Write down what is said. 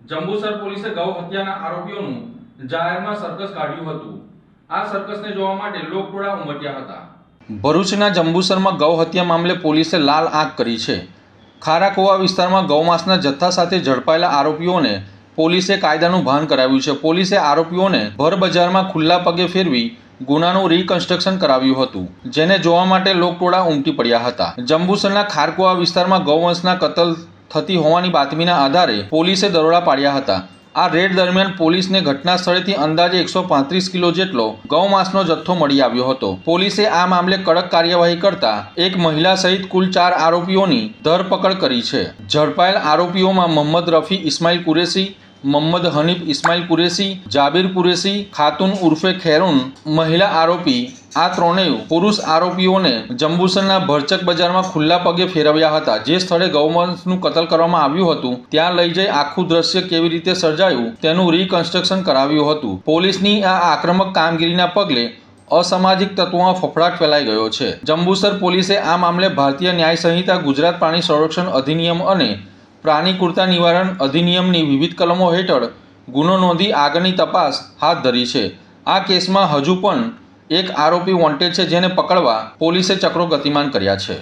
જંબુસર પોલીસે ગૌ હત્યાના આરોપીઓનું જાહેરમાં સર્કસ કાઢ્યું હતું। આ સર્કસને જોવા માટે લોકટોળા ઉમટ્યા હતા। ભરૂચના જંબુસરમાં ગૌ હત્યા મામલે પોલીસે લાલ આંખ કરી છે। ખારાકુવા વિસ્તારમાં ગૌમાંસના જથ્થા સાથે ઝડપાયેલા આરોપીઓને પોલીસે કાયદાનું ભાન કરાવ્યું છે। પોલીસે આરોપીઓને ભર બજારમાં ખુલ્લા પગે ફેરવી ગુનાનું રિકન્સ્ટ્રક્શન કરાવ્યું હતું, જેને જોવા માટે લોકટોળા ઉમટી પડ્યા હતા। જંબુસરના ખારકુવા વિસ્તારમાં ગૌવંશના કતલ થતી હોવાની બાતમીના આધારે પોલીસે દરોડા પાડ્યા હતા। આ રેડ દરમિયાન પોલીસને ઘટના સ્થળેથી અંદાજે 135 કિલો જેટલો ગૌમાંસનો જથ્થો મળી આવ્યો હતો। પોલીસે આ મામલે કડક કાર્યવાહી કરતા એક મહિલા સહિત કુલ 4 આરોપીઓની ધરપકડ કરી છે। ઝડપાયેલ આરોપીઓમાં મોહમ્મદ રફી ઇસ્માઇલ કુરેશી, મોહમ્મદ હનીફ ઇસ્માઇલ કુરેશી, જાબીર કુરેશી, ખાતુન ઉર્ફે ખેરૂન મહિલા આરોપી, આ ત્રણેય પુરુષ આરોપીઓને જંબુસરના ભરચક બજારમાં ખુલ્લા પગે ફેરવ્યા હતા। જે સ્થળે ગૌવંશનું કતલ કરવામાં આવ્યું હતું ત્યાં લઈ જઈ આખું દ્રશ્ય કેવી રીતે સર્જાયું તેનું રિકન્સ્ટ્રક્શન કરાવ્યું હતું। પોલીસની આ આક્રમક કામગીરીના પગલે અસામાજિક તત્વોમાં ફફડાટ ફેલાઈ ગયો છે। જંબુસર પોલીસે આ મામલે ભારતીય ન્યાય સંહિતા, ગુજરાત પ્રાણી સંરક્ષણ અધિનિયમ અને પ્રાણી ક્રૂરતા નિવારણ અધિનિયમની વિવિધ કલમો હેઠળ ગુનો નોંધી આગળની તપાસ હાથ ધરી છે। આ કેસમાં હજુ પણ એક આરોપી વોન્ટેડ છે, જેને પકડવા પોલીસે ચક્રો ગતિમાન કર્યા છે।